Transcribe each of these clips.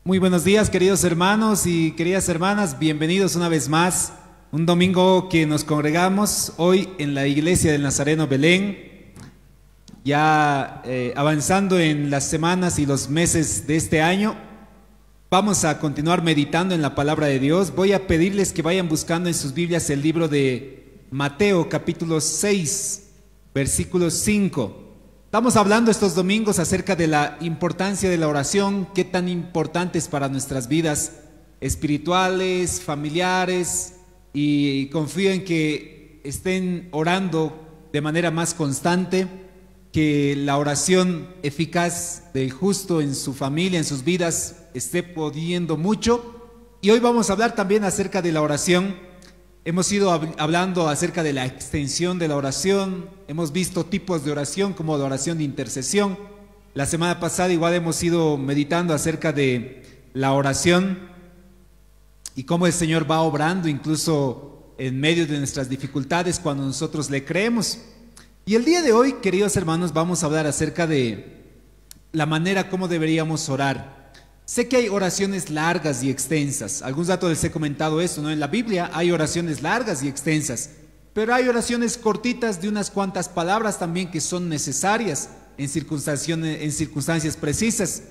Muy buenos días, queridos hermanos y queridas hermanas, bienvenidos una vez más. Un domingo que nos congregamos hoy en la iglesia del Nazareno Belén, ya avanzando en las semanas y los meses de este año. Vamos a continuar meditando en la palabra de Dios. Voy a pedirles que vayan buscando en sus Biblias el libro de Mateo, capítulo 6, versículo 5. Estamos hablando estos domingos acerca de la importancia de la oración, qué tan importante es para nuestras vidas espirituales, familiares, y confío en que estén orando de manera más constante, que la oración eficaz del justo en su familia, en sus vidas, esté pudiendo mucho. Y hoy vamos a hablar también acerca de la oración. Hemos ido hablando acerca de la extensión de la oración, hemos visto tipos de oración como la oración de intercesión. La semana pasada igual hemos ido meditando acerca de la oración y cómo el Señor va obrando incluso en medio de nuestras dificultades cuando nosotros le creemos. Y el día de hoy, queridos hermanos, vamos a hablar acerca de la manera como deberíamos orar. Sé que hay oraciones largas y extensas. Algunos datos les he comentado esto, ¿no? En la Biblia hay oraciones largas y extensas, pero hay oraciones cortitas de unas cuantas palabras también que son necesarias en circunstancias precisas.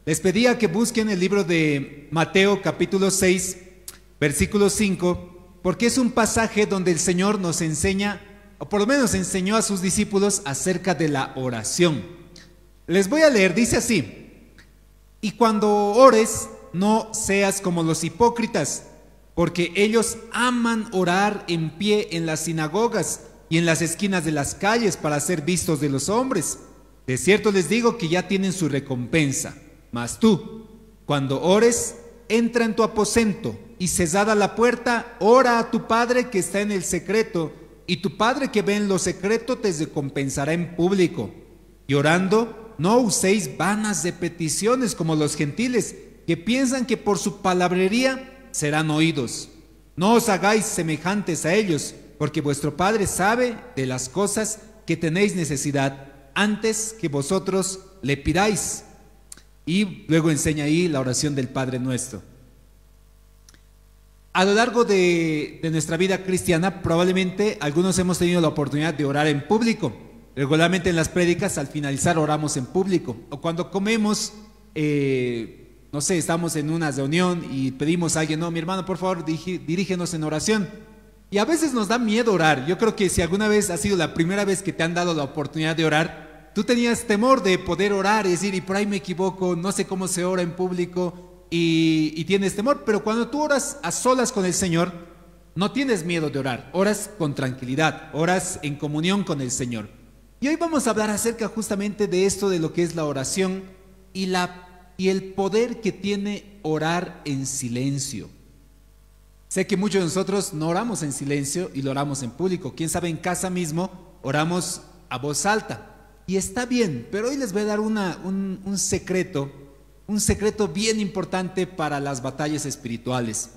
Les pedía que busquen el libro de Mateo capítulo 6, versículo 5, porque es un pasaje donde el Señor nos enseña, o por lo menos enseñó a sus discípulos acerca de la oración. Les voy a leer, dice así: y cuando ores, no seas como los hipócritas, porque ellos aman orar en pie en las sinagogas y en las esquinas de las calles para ser vistos de los hombres. De cierto les digo que ya tienen su recompensa. Mas tú, cuando ores, entra en tu aposento y cerrada la puerta, ora a tu Padre que está en el secreto, y tu Padre que ve en lo secreto te recompensará en público. Y orando, no uséis vanas repeticiones como los gentiles, que piensan que por su palabrería serán oídos. No os hagáis semejantes a ellos, porque vuestro Padre sabe de las cosas que tenéis necesidad antes que vosotros le pidáis. Y luego enseña ahí la oración del Padre Nuestro. A lo largo de nuestra vida cristiana, probablemente algunos hemos tenido la oportunidad de orar en público. Regularmente en las prédicas, al finalizar, oramos en público. O cuando comemos, no sé, estamos en una reunión y pedimos a alguien: no, mi hermano, por favor, dirígenos en oración. Y a veces nos da miedo orar. Yo creo que si alguna vez ha sido la primera vez que te han dado la oportunidad de orar, tú tenías temor de poder orar y decir: y por ahí me equivoco, no sé cómo se ora en público, y tienes temor. Pero cuando tú oras a solas con el Señor, no tienes miedo de orar. Oras con tranquilidad, oras en comunión con el Señor. Y hoy vamos a hablar acerca justamente de esto, de lo que es la oración y el poder que tiene orar en silencio. Sé que muchos de nosotros no oramos en silencio y lo oramos en público. Quién sabe, en casa mismo oramos a voz alta. Y está bien, pero hoy les voy a dar un secreto bien importante para las batallas espirituales.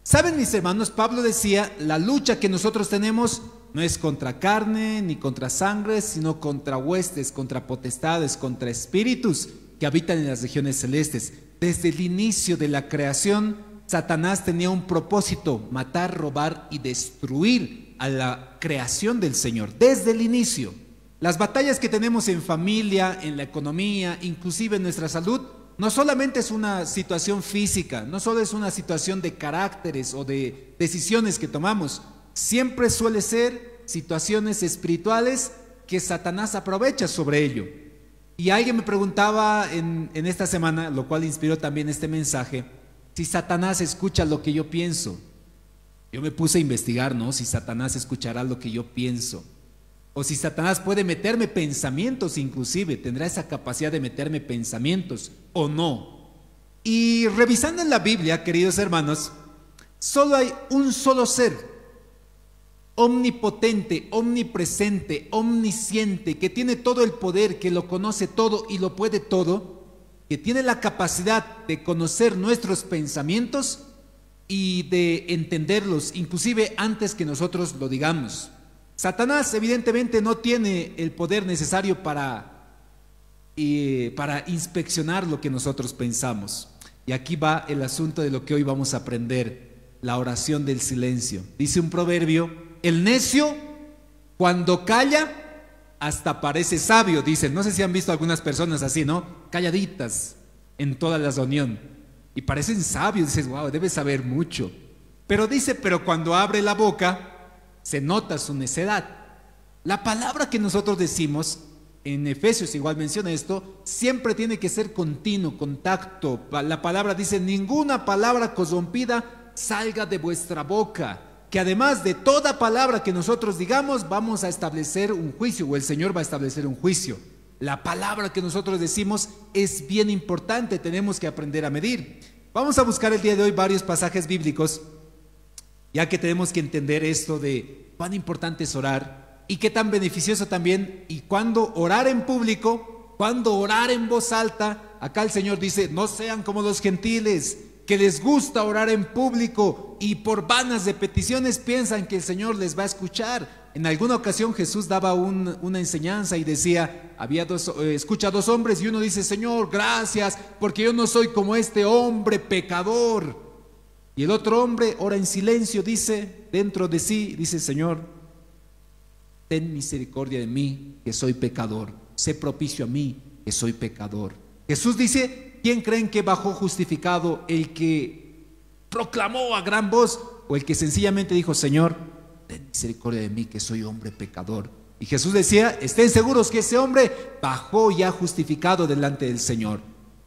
Saben, mis hermanos, Pablo decía: la lucha que nosotros tenemos no es contra carne ni contra sangre, sino contra huestes, contra potestades, contra espíritus que habitan en las regiones celestes. Desde el inicio de la creación, Satanás tenía un propósito: matar, robar y destruir a la creación del Señor. Desde el inicio. Las batallas que tenemos en familia, en la economía, inclusive en nuestra salud, no solamente es una situación física, no solo es una situación de caracteres o de decisiones que tomamos. Siempre suele ser situaciones espirituales que Satanás aprovecha sobre ello. Y alguien me preguntaba en esta semana, lo cual inspiró también este mensaje, si Satanás escucha lo que yo pienso. Yo me puse a investigar, ¿no? Si Satanás escuchará lo que yo pienso. O si Satanás puede meterme pensamientos inclusive, tendrá esa capacidad de meterme pensamientos o no. Y revisando en la Biblia, queridos hermanos, solo hay un solo ser omnipotente, omnipresente, omnisciente, que tiene todo el poder, que lo conoce todo y lo puede todo, que tiene la capacidad de conocer nuestros pensamientos y de entenderlos, inclusive antes que nosotros lo digamos. Satanás evidentemente no tiene el poder necesario para inspeccionar lo que nosotros pensamos. Y aquí va el asunto de lo que hoy vamos a aprender, la oración del silencio. Dice un proverbio, el necio cuando calla hasta parece sabio, dicen. No sé si han visto algunas personas así, ¿no? Calladitas en toda la reunión y parecen sabios, dices, wow, debe saber mucho. Pero dice, pero cuando abre la boca se nota su necedad. La palabra que nosotros decimos, en Efesios igual menciona esto, siempre tiene que ser continuo, contacto. La palabra dice, ninguna palabra corrompida salga de vuestra boca, que además de toda palabra que nosotros digamos, vamos a establecer un juicio, o el Señor va a establecer un juicio. La palabra que nosotros decimos es bien importante, tenemos que aprender a medir. Vamos a buscar el día de hoy varios pasajes bíblicos, ya que tenemos que entender esto de cuán importante es orar y qué tan beneficioso también, y cuándo orar en público, cuándo orar en voz alta. Acá el Señor dice, no sean como los gentiles, que les gusta orar en público y por vanas repeticiones piensan que el Señor les va a escuchar. En alguna ocasión Jesús daba una enseñanza y decía, escucha a dos hombres y uno dice, Señor, gracias, porque yo no soy como este hombre pecador. Y el otro hombre ora en silencio, dice dentro de sí, dice, Señor, ten misericordia de mí, que soy pecador. Sé propicio a mí, que soy pecador. Jesús dice, ¿quién creen que bajó justificado? ¿El que proclamó a gran voz o el que sencillamente dijo, Señor, ten misericordia de mí, que soy hombre pecador? Y Jesús decía, estén seguros que ese hombre bajó ya justificado delante del Señor.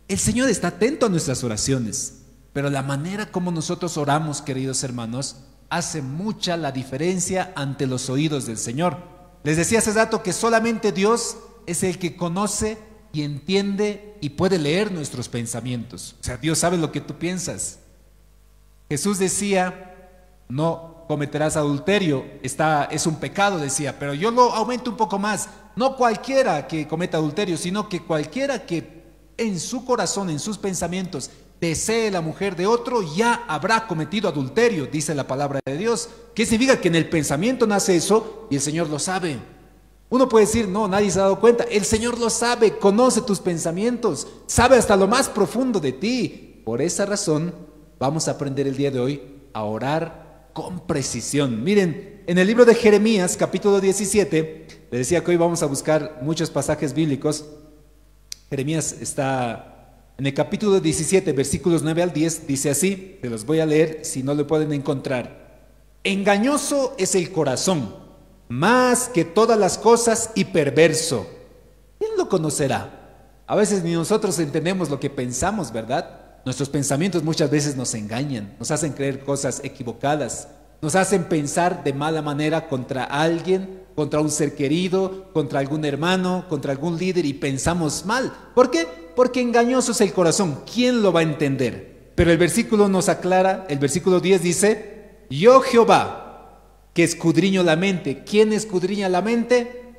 El Señor está atento a nuestras oraciones, pero la manera como nosotros oramos, queridos hermanos, hace mucha la diferencia ante los oídos del Señor. Les decía hace rato que solamente Dios es el que conoce y entiende y puede leer nuestros pensamientos. O sea, Dios sabe lo que tú piensas. Jesús decía, no cometerás adulterio, es un pecado, decía, pero yo lo aumento un poco más. No cualquiera que cometa adulterio, sino que cualquiera que en su corazón, en sus pensamientos, desee la mujer de otro, ya habrá cometido adulterio, dice la palabra de Dios. ¿Qué significa? Que en el pensamiento nace eso y el Señor lo sabe. Uno puede decir, no, nadie se ha dado cuenta. El Señor lo sabe, conoce tus pensamientos, sabe hasta lo más profundo de ti. Por esa razón, vamos a aprender el día de hoy a orar con precisión. Miren, en el libro de Jeremías, capítulo 17, les decía que hoy vamos a buscar muchos pasajes bíblicos. Jeremías está en el capítulo 17, versículos 9 al 10, dice así, se los voy a leer si no lo pueden encontrar. Engañoso es el corazón, más que todas las cosas, y perverso. ¿Quién lo conocerá? A veces ni nosotros entendemos lo que pensamos, ¿verdad? Nuestros pensamientos muchas veces nos engañan, nos hacen creer cosas equivocadas, nos hacen pensar de mala manera contra alguien, contra un ser querido, contra algún hermano, contra algún líder, y pensamos mal. ¿Por qué? Porque engañoso es el corazón. ¿Quién lo va a entender? Pero el versículo nos aclara, el versículo 10 dice, yo Jehová, que escudriño la mente. ¿Quién escudriña la mente?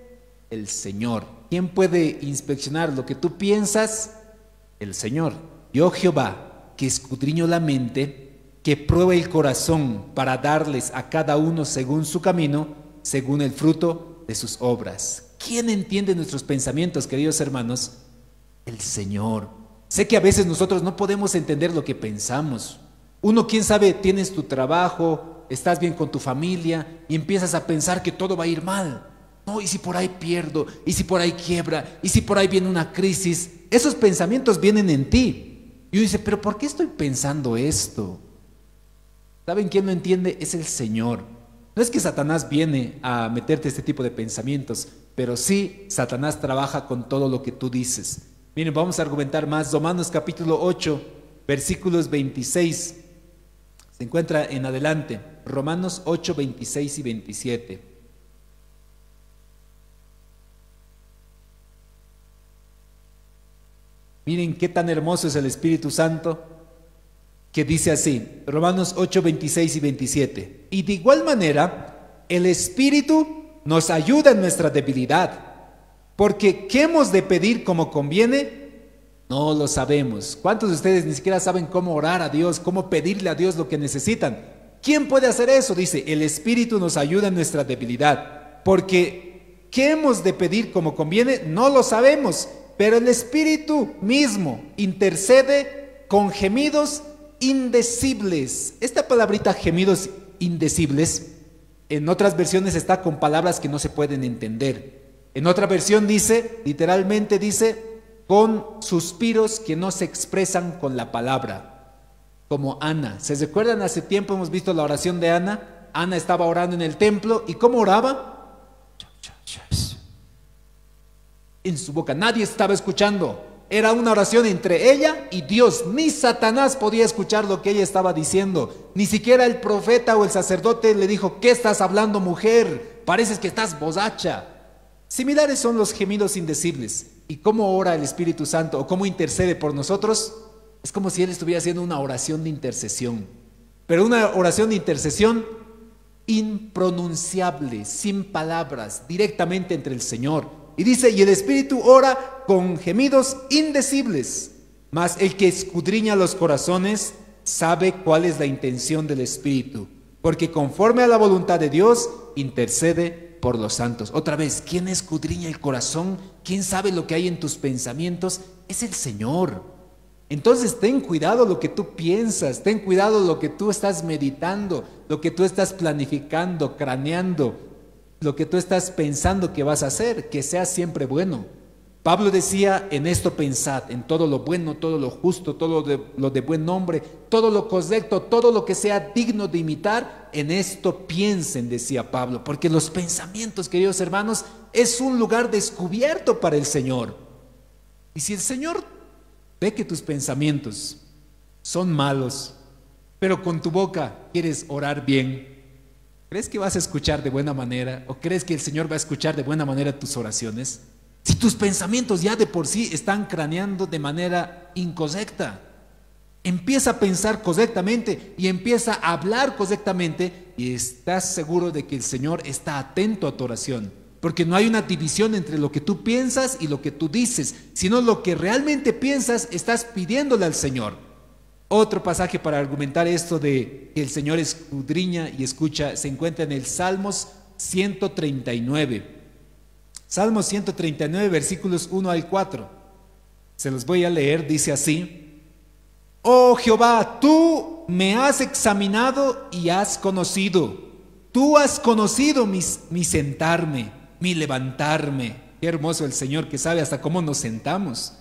El Señor. ¿Quién puede inspeccionar lo que tú piensas? El Señor. Yo Jehová, que escudriño la mente, que prueba el corazón para darles a cada uno según su camino, según el fruto de sus obras. ¿Quién entiende nuestros pensamientos, queridos hermanos? El Señor. Sé que a veces nosotros no podemos entender lo que pensamos. Uno, quién sabe, tienes tu trabajo, estás bien con tu familia y empiezas a pensar que todo va a ir mal. No, y si por ahí pierdo, y si por ahí quiebra, y si por ahí viene una crisis. Esos pensamientos vienen en ti. Y uno dice, pero ¿por qué estoy pensando esto? ¿Saben quién lo entiende? Es el Señor. No es que Satanás viene a meterte este tipo de pensamientos, pero sí Satanás trabaja con todo lo que tú dices. Miren, vamos a argumentar más. Romanos capítulo 8, versículos 26. Se encuentra en adelante. Romanos 8, 26 y 27. Miren qué tan hermoso es el Espíritu Santo, que dice así, Romanos 8, 26 y 27. Y de igual manera, el Espíritu nos ayuda en nuestra debilidad, porque ¿qué hemos de pedir como conviene? No lo sabemos. ¿Cuántos de ustedes ni siquiera saben cómo orar a Dios, cómo pedirle a Dios lo que necesitan? ¿Quién puede hacer eso? Dice, el Espíritu nos ayuda en nuestra debilidad, porque ¿qué hemos de pedir como conviene? No lo sabemos, pero el Espíritu mismo intercede con gemidos indecibles. Esta palabrita gemidos indecibles, en otras versiones está con palabras que no se pueden entender. En otra versión dice, literalmente dice, con suspiros que no se expresan con la palabra, como Ana. ¿Se recuerdan? Hace tiempo hemos visto la oración de Ana. Ana estaba orando en el templo, ¿y cómo oraba? En su boca, nadie estaba escuchando. Era una oración entre ella y Dios. Ni Satanás podía escuchar lo que ella estaba diciendo. Ni siquiera el profeta o el sacerdote le dijo, ¿qué estás hablando, mujer? Pareces que estás borracha. Similares son los gemidos indecibles. ¿Y cómo ora el Espíritu Santo o cómo intercede por nosotros? Es como si Él estuviera haciendo una oración de intercesión. Pero una oración de intercesión impronunciable, sin palabras, directamente entre el Señor. Y dice, y el Espíritu ora con gemidos indecibles, mas el que escudriña los corazones sabe cuál es la intención del Espíritu, porque conforme a la voluntad de Dios intercede por los santos. Otra vez, ¿quién escudriña el corazón? ¿Quién sabe lo que hay en tus pensamientos? Es el Señor. Entonces ten cuidado lo que tú piensas, ten cuidado lo que tú estás meditando, lo que tú estás planificando, craneando, lo que tú estás pensando que vas a hacer, que sea siempre bueno. Pablo decía, en esto pensad, en todo lo bueno, todo lo justo, todo lo de buen nombre, todo lo correcto, todo lo que sea digno de imitar, en esto piensen, decía Pablo, porque los pensamientos, queridos hermanos, es un lugar descubierto para el Señor. Y si el Señor ve que tus pensamientos son malos, pero con tu boca quieres orar bien, ¿crees que vas a escuchar de buena manera? ¿O crees que el Señor va a escuchar de buena manera tus oraciones? Si tus pensamientos ya de por sí están craneando de manera incorrecta, empieza a pensar correctamente y empieza a hablar correctamente y estás seguro de que el Señor está atento a tu oración. Porque no hay una división entre lo que tú piensas y lo que tú dices, sino lo que realmente piensas estás pidiéndole al Señor. Otro pasaje para argumentar esto de que el Señor escudriña y escucha se encuentra en el Salmos 139. Salmos 139, versículos 1 al 4. Se los voy a leer, dice así: Oh Jehová, tú me has examinado y has conocido. Tú has conocido mi sentarme, mi levantarme. Qué hermoso el Señor que sabe hasta cómo nos sentamos.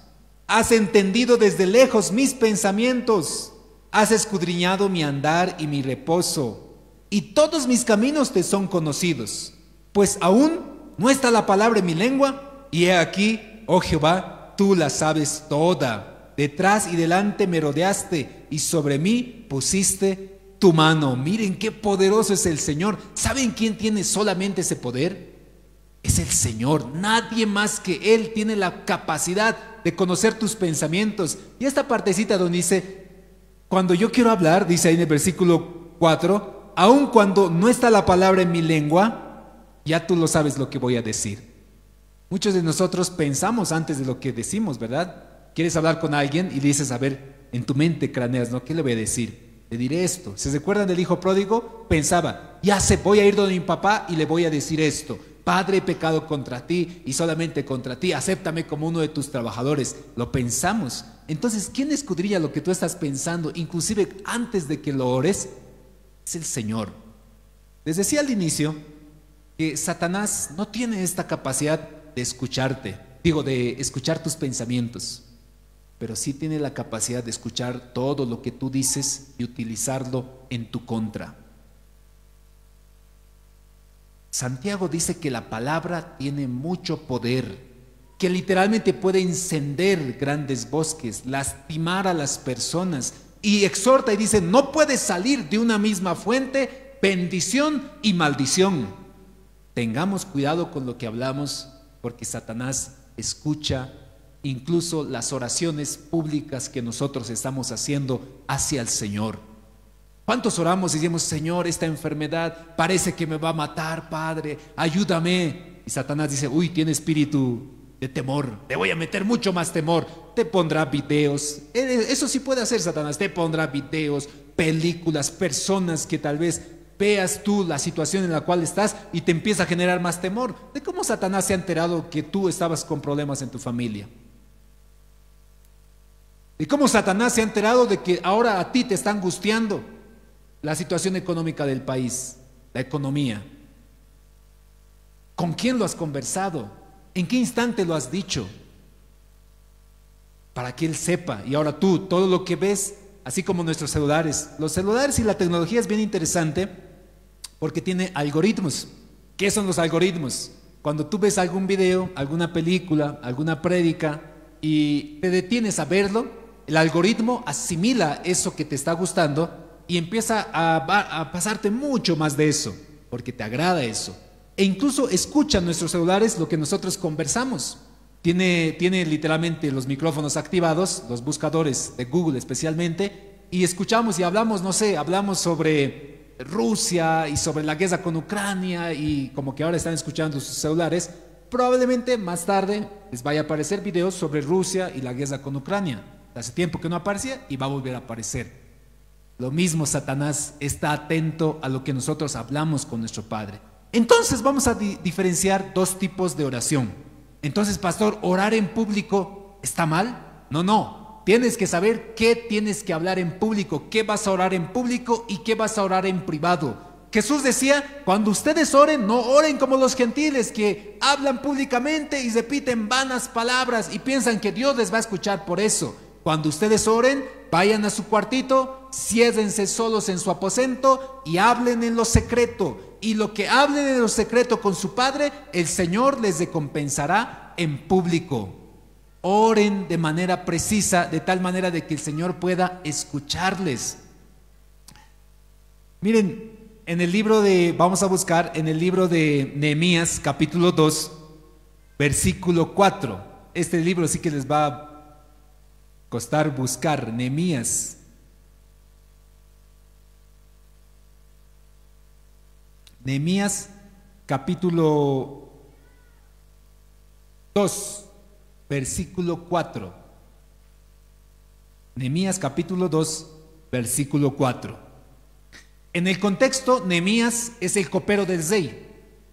Has entendido desde lejos mis pensamientos, has escudriñado mi andar y mi reposo, y todos mis caminos te son conocidos. Pues aún no está la palabra en mi lengua, y he aquí, oh Jehová, tú la sabes toda. Detrás y delante me rodeaste, y sobre mí pusiste tu mano. Miren qué poderoso es el Señor. ¿Saben quién tiene solamente ese poder? Es el Señor. Nadie más que Él tiene la capacidad de conocer tus pensamientos. Y esta partecita donde dice, cuando yo quiero hablar, dice ahí en el versículo 4, aun cuando no está la palabra en mi lengua, ya tú lo sabes lo que voy a decir. Muchos de nosotros pensamos antes de lo que decimos, ¿verdad? Quieres hablar con alguien y le dices, a ver, en tu mente craneas, ¿no? ¿Qué le voy a decir? Le diré esto. ¿Se recuerdan del hijo pródigo? Pensaba, ya sé, voy a ir donde mi papá y le voy a decir esto. Padre, he pecado contra ti y solamente contra ti, acéptame como uno de tus trabajadores. Lo pensamos. Entonces, ¿quién escudriña lo que tú estás pensando, inclusive antes de que lo ores? Es el Señor. Les decía al inicio que Satanás no tiene esta capacidad de escucharte, de escuchar tus pensamientos, pero sí tiene la capacidad de escuchar todo lo que tú dices y utilizarlo en tu contra. Santiago dice que la palabra tiene mucho poder, que literalmente puede encender grandes bosques, lastimar a las personas, y exhorta y dice, no puede salir de una misma fuente bendición y maldición. Tengamos cuidado con lo que hablamos, porque Satanás escucha incluso las oraciones públicas que nosotros estamos haciendo hacia el Señor. ¿Cuántos oramos y decimos, Señor, esta enfermedad parece que me va a matar, Padre, ayúdame? Y Satanás dice, uy, tiene espíritu de temor, te voy a meter mucho más temor. Te pondrá videos, eso sí puede hacer Satanás, te pondrá videos, películas, personas que tal vez veas tú la situación en la cual estás y te empieza a generar más temor. ¿De cómo Satanás se ha enterado que tú estabas con problemas en tu familia? Y cómo Satanás se ha enterado de que ahora a ti te está angustiando la situación económica del país, la economía. ¿Con quién lo has conversado? ¿En qué instante lo has dicho? Para que él sepa. Y ahora tú, todo lo que ves, así como nuestros celulares. Los celulares y la tecnología es bien interesante porque tiene algoritmos. ¿Qué son los algoritmos? Cuando tú ves algún video, alguna película, alguna prédica y te detienes a verlo, el algoritmo asimila eso que te está gustando y empieza a pasarte mucho más de eso, porque te agrada eso. E incluso escucha en nuestros celulares lo que nosotros conversamos. Tiene literalmente los micrófonos activados, los buscadores de Google especialmente, y escuchamos y hablamos, no sé, hablamos sobre Rusia y sobre la guerra con Ucrania, y como que ahora están escuchando sus celulares, probablemente más tarde les vaya a aparecer videos sobre Rusia y la guerra con Ucrania. Hace tiempo que no aparecía y va a volver a aparecer. Lo mismo Satanás está atento a lo que nosotros hablamos con nuestro Padre. Entonces vamos a diferenciar dos tipos de oración. Entonces, pastor, ¿orar en público está mal? No. Tienes que saber qué tienes que hablar en público, qué vas a orar en público y qué vas a orar en privado. Jesús decía, cuando ustedes oren, no oren como los gentiles que hablan públicamente y repiten vanas palabras y piensan que Dios les va a escuchar por eso. Cuando ustedes oren, vayan a su cuartito, ciérrense solos en su aposento y hablen en lo secreto. Y lo que hablen en lo secreto con su Padre, el Señor les recompensará en público. Oren de manera precisa, de tal manera de que el Señor pueda escucharles. Miren, en el libro vamos a buscar en el libro de Nehemías, capítulo 2, versículo 4. Este libro sí que les va a costar buscar, Nehemías. Nehemías capítulo 2, versículo 4. Nehemías capítulo 2, versículo 4. En el contexto, Nehemías es el copero del rey.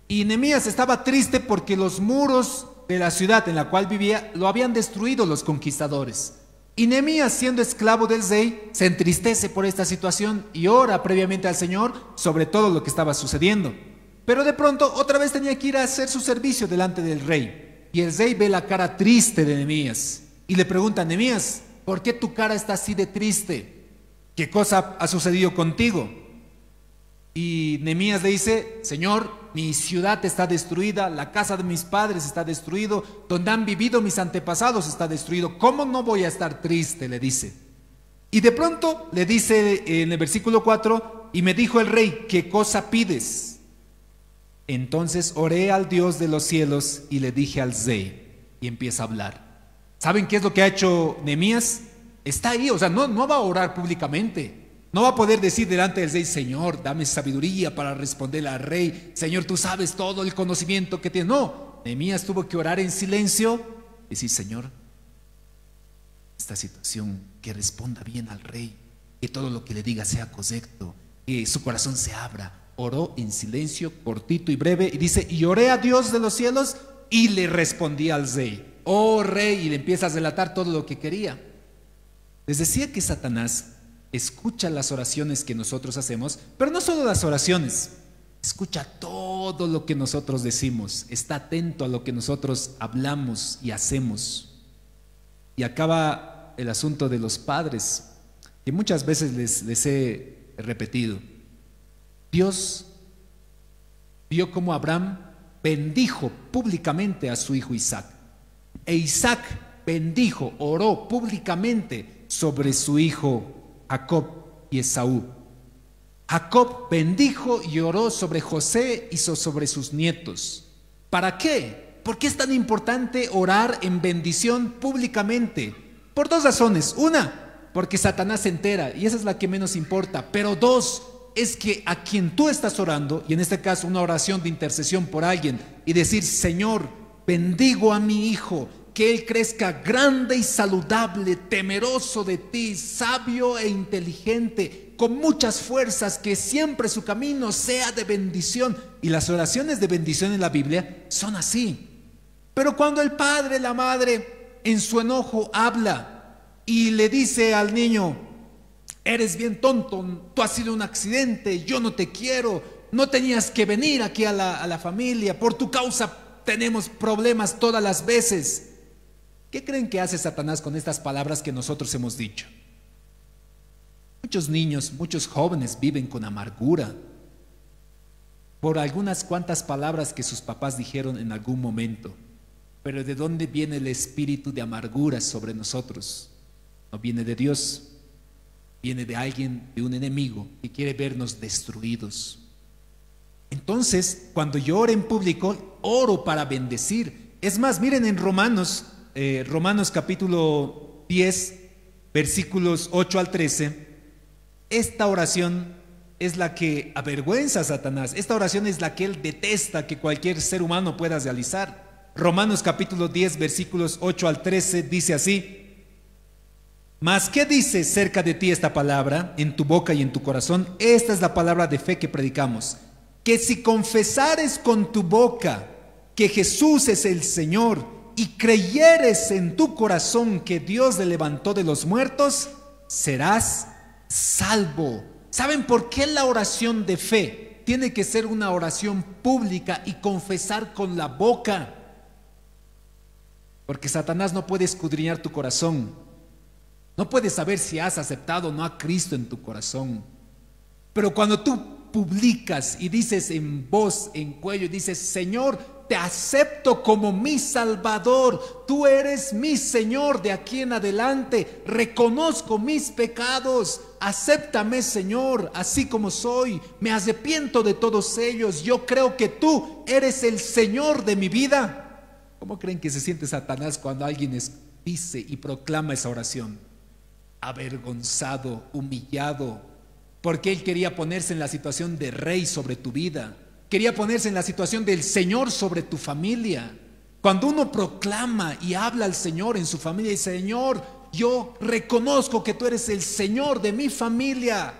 Y Nehemías estaba triste porque los muros de la ciudad en la cual vivía lo habían destruido los conquistadores. Y Nehemías, siendo esclavo del rey, se entristece por esta situación y ora previamente al Señor sobre todo lo que estaba sucediendo. Pero de pronto otra vez tenía que ir a hacer su servicio delante del rey. Y el rey ve la cara triste de Nehemías y le pregunta: Nehemías, ¿por qué tu cara está así de triste? ¿Qué cosa ha sucedido contigo? Y Nehemías le dice: Señor, mi ciudad está destruida, la casa de mis padres está destruido, donde han vivido mis antepasados está destruido. ¿Cómo no voy a estar triste?, le dice. Y de pronto le dice en el versículo 4: y me dijo el rey, ¿qué cosa pides? Entonces oré al Dios de los cielos y le dije al rey, y empieza a hablar. ¿Saben qué es lo que ha hecho Nehemías? Está ahí, o sea, no va a orar públicamente. No va a poder decir delante del rey: Señor, dame sabiduría para responderle al rey. Señor, tú sabes todo el conocimiento que tienes. No, Nehemías tuvo que orar en silencio y decir: Señor, esta situación, que responda bien al rey, que todo lo que le diga sea correcto, que su corazón se abra. Oró en silencio, cortito y breve, y dice: y oré a Dios de los cielos y le respondí al rey. Oh rey, y le empieza a relatar todo lo que quería. Les decía que Satanás escucha las oraciones que nosotros hacemos, pero no solo las oraciones, escucha todo lo que nosotros decimos, está atento a lo que nosotros hablamos y hacemos. Y acaba el asunto de los padres, que muchas veces les he repetido. Dios vio cómo Abraham bendijo públicamente a su hijo Isaac, e Isaac bendijo, oró públicamente sobre su hijo Jacob y Esaú. Jacob bendijo y oró sobre José y sobre sus nietos. ¿Para qué? ¿Por qué es tan importante orar en bendición públicamente? Por dos razones. Una, porque Satanás se entera y esa es la que menos importa. Pero dos, es que a quien tú estás orando, y en este caso una oración de intercesión por alguien, y decir: Señor, bendigo a mi hijo, que él crezca grande y saludable, temeroso de ti, sabio e inteligente, con muchas fuerzas, que siempre su camino sea de bendición. Y las oraciones de bendición en la Biblia son así. Pero cuando el padre, la madre, en su enojo habla y le dice al niño: eres bien tonto, tú has sido un accidente, yo no te quiero, no tenías que venir aquí a la familia, por tu causa tenemos problemas todas las veces. ¿Qué creen que hace Satanás con estas palabras que nosotros hemos dicho? Muchos niños, muchos jóvenes viven con amargura por algunas cuantas palabras que sus papás dijeron en algún momento. Pero ¿de dónde viene el espíritu de amargura sobre nosotros? No viene de Dios, viene de alguien, de un enemigo que quiere vernos destruidos. Entonces, cuando yo oro en público, oro para bendecir. Es más, miren en Romanos capítulo 10, versículos 8 al 13, esta oración es la que avergüenza a Satanás. Esta oración es la que él detesta que cualquier ser humano pueda realizar. Romanos capítulo 10, versículos 8 al 13 dice así: mas ¿qué dice cerca de ti esta palabra en tu boca y en tu corazón? Esta es la palabra de fe que predicamos: que si confesares con tu boca que Jesús es el Señor y creyeres en tu corazón que Dios le levantó de los muertos, serás salvo. ¿Saben por qué la oración de fe tiene que ser una oración pública y confesar con la boca? Porque Satanás no puede escudriñar tu corazón, no puede saber si has aceptado o no a Cristo en tu corazón. Pero cuando tú publicas y dices en voz, en cuello, dices: Señor, te acepto como mi Salvador, tú eres mi Señor de aquí en adelante, reconozco mis pecados, acéptame, Señor, así como soy, me arrepiento de todos ellos, yo creo que tú eres el Señor de mi vida. ¿Cómo creen que se siente Satanás cuando alguien dice y proclama esa oración? Avergonzado, humillado, porque él quería ponerse en la situación de rey sobre tu vida, quería ponerse en la situación del Señor sobre tu familia. Cuando uno proclama y habla al Señor en su familia y dice: Señor, yo reconozco que tú eres el Señor de mi familia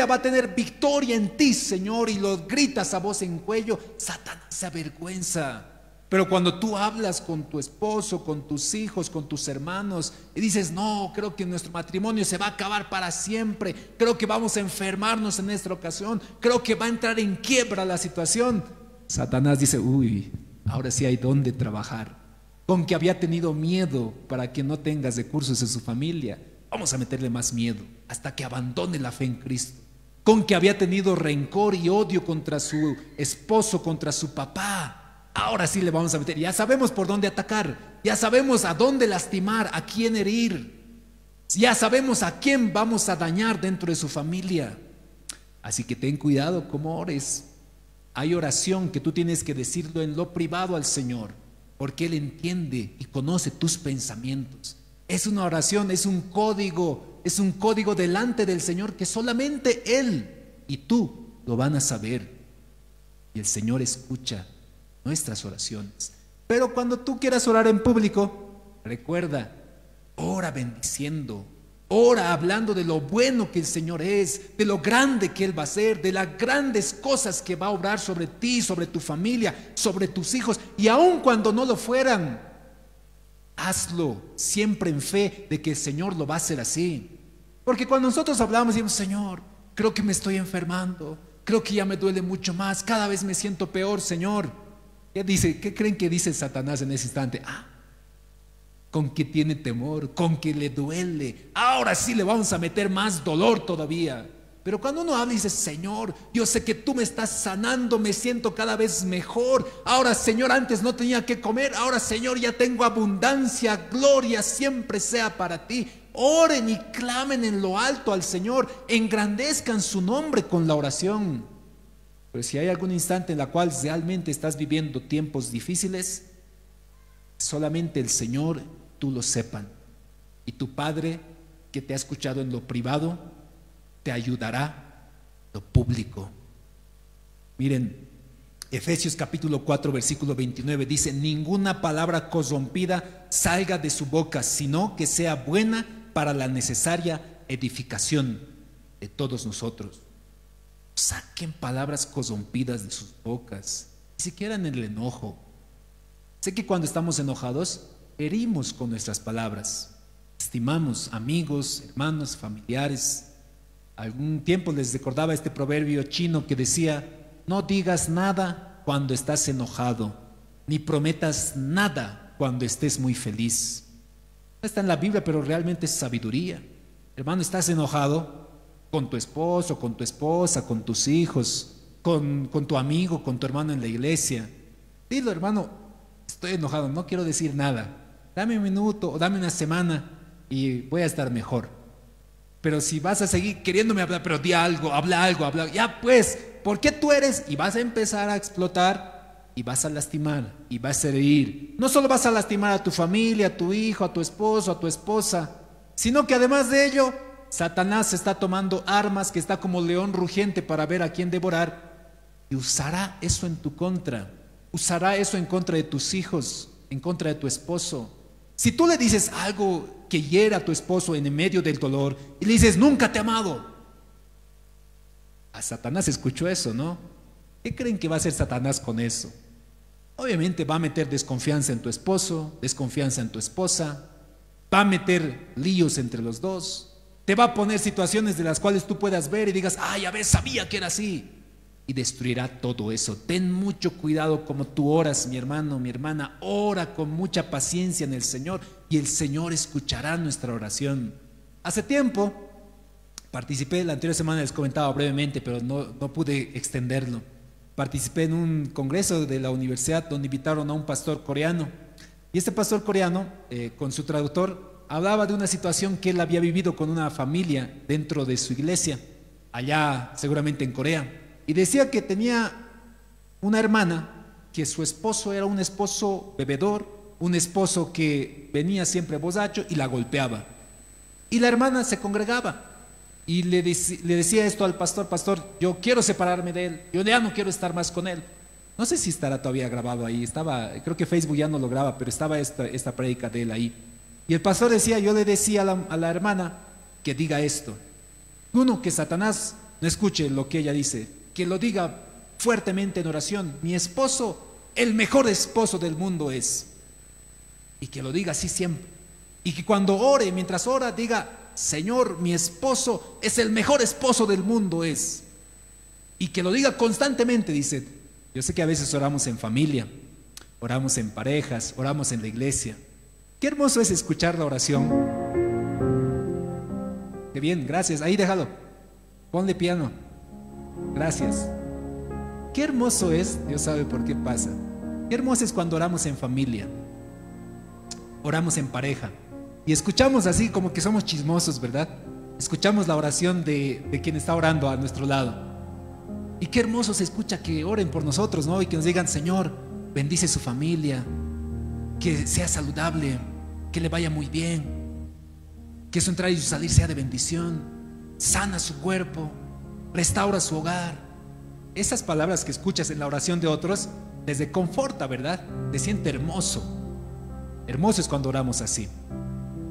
va a tener victoria en ti, Señor, y lo gritas a voz en cuello, Satanás se avergüenza. Pero cuando tú hablas con tu esposo, con tus hijos, con tus hermanos y dices: no, creo que nuestro matrimonio se va a acabar para siempre, creo que vamos a enfermarnos en esta ocasión, creo que va a entrar en quiebra la situación, Satanás dice: uy, ahora sí hay donde trabajar. Con que había tenido miedo para que no tengas recursos en su familia, vamos a meterle más miedo hasta que abandone la fe en Cristo. Con que había tenido rencor y odio contra su esposo, contra su papá, ahora sí le vamos a meter. Ya sabemos por dónde atacar, ya sabemos a dónde lastimar, a quién herir, ya sabemos a quién vamos a dañar dentro de su familia. Así que ten cuidado cómo ores. Hay oración que tú tienes que decirlo en lo privado al Señor, porque Él entiende y conoce tus pensamientos. Es una oración, es un código delante del Señor que solamente Él y tú lo van a saber. Y el Señor escucha nuestras oraciones. Pero cuando tú quieras orar en público, recuerda, ora bendiciendo, ora hablando de lo bueno que el Señor es, de lo grande que Él va a hacer, de las grandes cosas que va a obrar sobre ti, sobre tu familia, sobre tus hijos. Y aun cuando no lo fueran, hazlo siempre en fe de que el Señor lo va a hacer así. Porque cuando nosotros hablamos y decimos: Señor, creo que me estoy enfermando, creo que ya me duele mucho más, cada vez me siento peor, Señor. ¿Qué creen que dice Satanás en ese instante? Con que tiene temor, con que le duele, ahora sí le vamos a meter más dolor todavía. Pero cuando uno habla y dice: Señor, yo sé que tú me estás sanando, me siento cada vez mejor, ahora, Señor, antes no tenía que comer, ahora, Señor, ya tengo abundancia, gloria siempre sea para ti. Oren y clamen en lo alto al Señor, engrandezcan su nombre con la oración. Pero si hay algún instante en la cual realmente estás viviendo tiempos difíciles, solamente el Señor, tú lo sepan, y tu Padre que te ha escuchado en lo privado te ayudará en lo público. Miren, Efesios capítulo 4 versículo 29 dice: ninguna palabra corrompida salga de su boca, sino que sea buena para la necesaria edificación de todos nosotros. Saquen palabras corrompidas de sus bocas, ni siquiera en el enojo. Sé que cuando estamos enojados herimos con nuestras palabras, lastimamos amigos, hermanos, familiares. Algún tiempo les recordaba este proverbio chino que decía: no digas nada cuando estás enojado, ni prometas nada cuando estés muy feliz. No está en la Biblia, pero realmente es sabiduría. Hermano, estás enojado con tu esposo, con tu esposa, con tus hijos, con tu amigo, con tu hermano en la iglesia. Dilo: hermano, estoy enojado, no quiero decir nada. Dame un minuto o dame una semana y voy a estar mejor. Pero si vas a seguir queriéndome hablar, pero di algo, habla algo, ya pues, ¿por qué tú eres? Y vas a empezar a explotar y vas a lastimar y vas a herir. No solo vas a lastimar a tu familia, a tu hijo, a tu esposo, a tu esposa, sino que además de ello, Satanás está tomando armas, que está como león rugiente para ver a quién devorar, y usará eso en tu contra. Usará eso en contra de tus hijos, en contra de tu esposo. Si tú le dices algo que hiera a tu esposo en el medio del dolor y le dices: nunca te he amado, a Satanás escuchó eso, ¿no? ¿Qué creen que va a hacer Satanás con eso? Obviamente va a meter desconfianza en tu esposo, desconfianza en tu esposa, va a meter líos entre los dos, te va a poner situaciones de las cuales tú puedas ver y digas: ay, a ver, sabía que era así. Y destruirá todo eso. Ten mucho cuidado como tú oras, mi hermano, mi hermana. Ora con mucha paciencia en el Señor y el Señor escuchará nuestra oración. Hace tiempo participé, la anterior semana les comentaba brevemente, pero no pude extenderlo. Participé en un congreso de la universidad donde invitaron a un pastor coreano. Y este pastor coreano, con su traductor, hablaba de una situación que él había vivido con una familia dentro de su iglesia, allá seguramente en Corea. Y decía que tenía una hermana, que su esposo era un esposo bebedor, un esposo que venía siempre borracho y la golpeaba. Y la hermana se congregaba y le decía esto al pastor: pastor, yo quiero separarme de él, yo ya no quiero estar más con él. No sé si estará todavía grabado ahí, creo que Facebook ya no lo graba, pero estaba esta prédica de él ahí. Y el pastor decía: yo le decía a la hermana que diga esto. Uno, que Satanás no escuche lo que ella dice, que lo diga fuertemente en oración: mi esposo, el mejor esposo del mundo es. Y que lo diga así siempre. Y que cuando ore, mientras ora, diga: Señor, mi esposo es el mejor esposo del mundo es. Y que lo diga constantemente, dice. Yo sé que a veces oramos en familia, oramos en parejas, oramos en la iglesia. Qué hermoso es escuchar la oración. Qué bien, gracias. Ahí déjalo. Ponle piano. Gracias. Qué hermoso es, Dios sabe por qué pasa. Qué hermoso es cuando oramos en familia, oramos en pareja y escuchamos así como que somos chismosos, ¿verdad? Escuchamos la oración de quien está orando a nuestro lado. Y qué hermoso se escucha que oren por nosotros, ¿no? Y que nos digan: Señor, bendice su familia, que sea saludable, que le vaya muy bien, que su entrar y su salir sea de bendición, sana su cuerpo, restaura su hogar. Esas palabras que escuchas en la oración de otros les reconforta, ¿verdad? Te siente hermoso. Hermoso es cuando oramos así.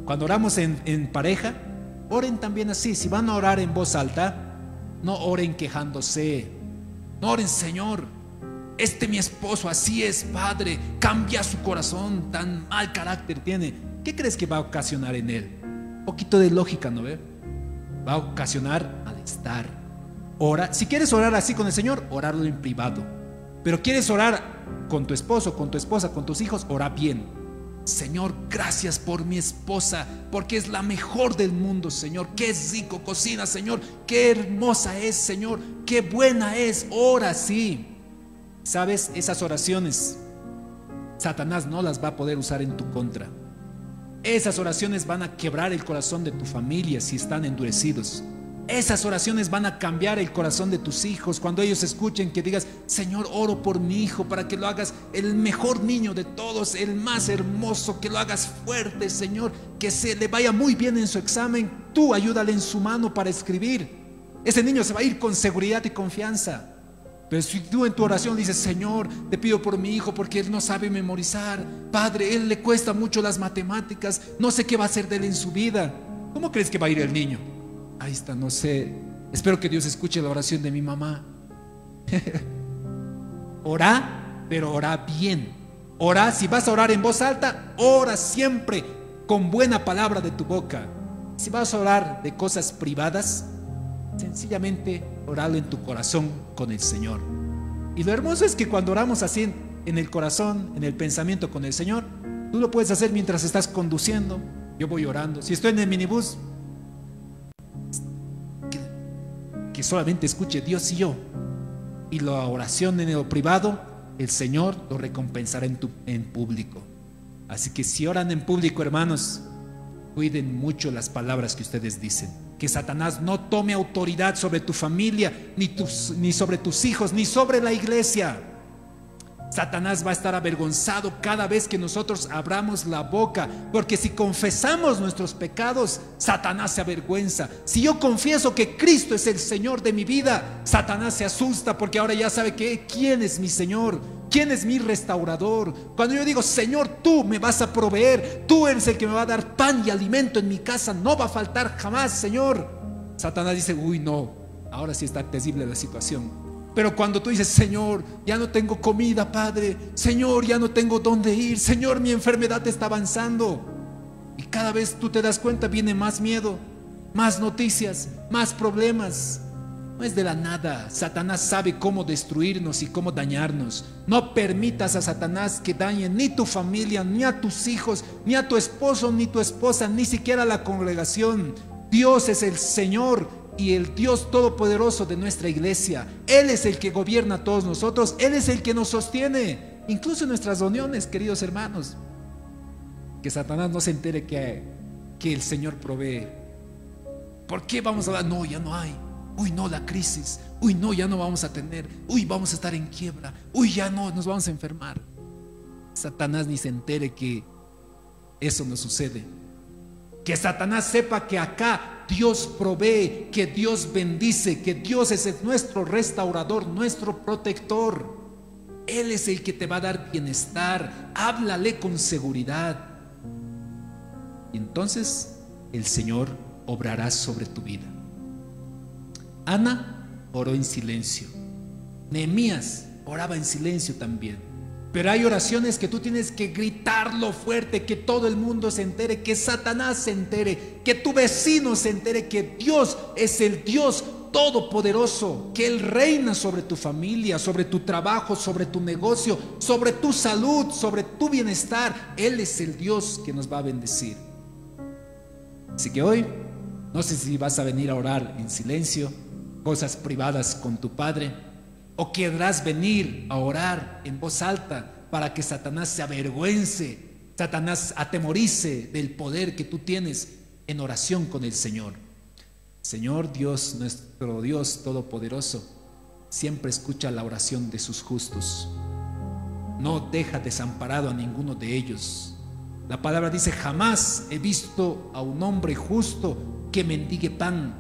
Cuando oramos en pareja, oren también así. Si van a orar en voz alta, no oren quejándose. No oren: Señor, mi esposo así es, Padre, cambia su corazón, tan mal carácter tiene. ¿Qué crees que va a ocasionar en él? Un poquito de lógica, ¿no ve? Va a ocasionar malestar. Ora, si quieres orar así con el Señor, orarlo en privado. Pero quieres orar con tu esposo, con tu esposa, con tus hijos, ora bien. Señor, gracias por mi esposa, porque es la mejor del mundo, Señor. Qué rico cocina, Señor. Qué hermosa es, Señor. Qué buena es. Ora así. ¿Sabes? Esas oraciones Satanás no las va a poder usar en tu contra. Esas oraciones van a quebrar el corazón de tu familia si están endurecidos. Esas oraciones van a cambiar el corazón de tus hijos cuando ellos escuchen que digas: Señor, oro por mi hijo para que lo hagas el mejor niño de todos, el más hermoso, que lo hagas fuerte, Señor, que se le vaya muy bien en su examen. Tú ayúdale en su mano para escribir. Ese niño se va a ir con seguridad y confianza. Pero si tú en tu oración dices: Señor, te pido por mi hijo porque él no sabe memorizar, Padre, él le cuesta mucho las matemáticas, no sé qué va a hacer de él en su vida, ¿cómo crees que va a ir el niño? Ahí está, no sé. Espero que Dios escuche la oración de mi mamá. Ora, pero ora bien. Ora, si vas a orar en voz alta, ora siempre con buena palabra de tu boca. Si vas a orar de cosas privadas, sencillamente oralo en tu corazón con el Señor. Y lo hermoso es que cuando oramos así en el corazón, en el pensamiento con el Señor, tú lo puedes hacer mientras estás conduciendo. Yo voy orando. Si estoy en el minibús, que solamente escuche Dios y yo. Y la oración en lo privado, el Señor lo recompensará en público. Así que si oran en público, hermanos, cuiden mucho las palabras que ustedes dicen. Que Satanás no tome autoridad sobre tu familia, ni sobre tus hijos, ni sobre la iglesia. Satanás va a estar avergonzado cada vez que nosotros abramos la boca, porque si confesamos nuestros pecados, Satanás se avergüenza. Si yo confieso que Cristo es el Señor de mi vida, Satanás se asusta, porque ahora ya sabe quién es mi Señor, quién es mi restaurador. Cuando yo digo, Señor, tú me vas a proveer, tú eres el que me va a dar pan y alimento en mi casa, no va a faltar jamás, Señor. Satanás dice, uy, no, ahora sí está terrible la situación. Pero cuando tú dices, Señor, ya no tengo comida, Padre, Señor, ya no tengo dónde ir, Señor, mi enfermedad está avanzando, y cada vez tú te das cuenta, viene más miedo, más noticias, más problemas. No es de la nada. Satanás sabe cómo destruirnos y cómo dañarnos. No permitas a Satanás que dañe ni tu familia, ni a tus hijos, ni a tu esposo, ni tu esposa, ni siquiera a la congregación. Dios es el Señor y el Dios todopoderoso de nuestra iglesia. Él es el que gobierna a todos nosotros. Él es el que nos sostiene, incluso en nuestras reuniones, queridos hermanos. Que Satanás no se entere que el Señor provee. ¿Por qué vamos a hablar? No, ya no hay. Uy, no, la crisis. Uy, no, ya no vamos a tener. Uy, vamos a estar en quiebra. Uy, ya no, nos vamos a enfermar. Satanás ni se entere que eso no sucede. Que Satanás sepa que acá Dios provee, que Dios bendice, que Dios es nuestro restaurador, nuestro protector. Él es el que te va a dar bienestar. Háblale con seguridad. Y entonces el Señor obrará sobre tu vida. Ana oró en silencio. Nehemías oraba en silencio también. Pero hay oraciones que tú tienes que gritarlo fuerte, que todo el mundo se entere, que Satanás se entere, que tu vecino se entere que Dios es el Dios todopoderoso, que Él reina sobre tu familia, sobre tu trabajo, sobre tu negocio, sobre tu salud, sobre tu bienestar. Él es el Dios que nos va a bendecir. Así que hoy, no sé si vas a venir a orar en silencio, cosas privadas con tu Padre, o querrás venir a orar en voz alta para que Satanás se avergüence, Satanás atemorice del poder que tú tienes en oración con el Señor. Señor Dios, nuestro Dios todopoderoso, siempre escucha la oración de sus justos. No deja desamparado a ninguno de ellos. La palabra dice, jamás he visto a un hombre justo que mendigue pan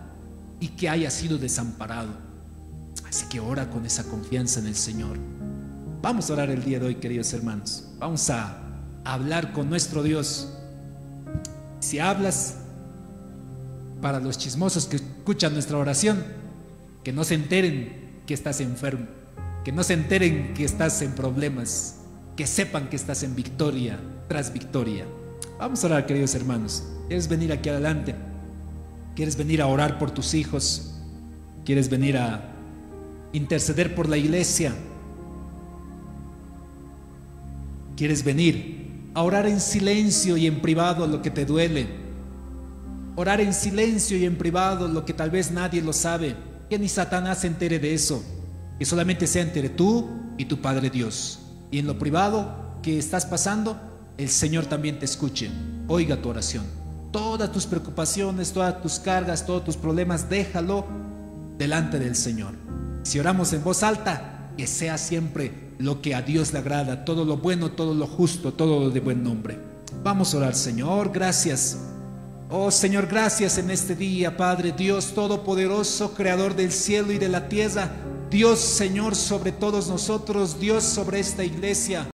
y que haya sido desamparado. Así que ora con esa confianza en el Señor. Vamos a orar el día de hoy, queridos hermanos. Vamos a hablar con nuestro Dios. Si hablas, para los chismosos que escuchan nuestra oración, que no se enteren que estás enfermo, que no se enteren que estás en problemas, que sepan que estás en victoria tras victoria. Vamos a orar, queridos hermanos. ¿Quieres venir aquí adelante? ¿Quieres venir a orar por tus hijos? ¿Quieres venir a interceder por la iglesia? ¿Quieres venir a orar en silencio y en privado lo que te duele? Orar en silencio y en privado lo que tal vez nadie lo sabe, que ni Satanás se entere de eso, que solamente sea entre tú y tu Padre Dios. Y en lo privado que estás pasando, el Señor también te escuche, oiga tu oración. Todas tus preocupaciones, todas tus cargas, todos tus problemas, déjalo delante del Señor. Si oramos en voz alta, que sea siempre lo que a Dios le agrada, todo lo bueno, todo lo justo, todo lo de buen nombre. Vamos a orar. Señor, gracias. Oh Señor, gracias en este día, Padre Dios todopoderoso, creador del cielo y de la tierra. Dios, Señor, sobre todos nosotros, Dios sobre esta iglesia.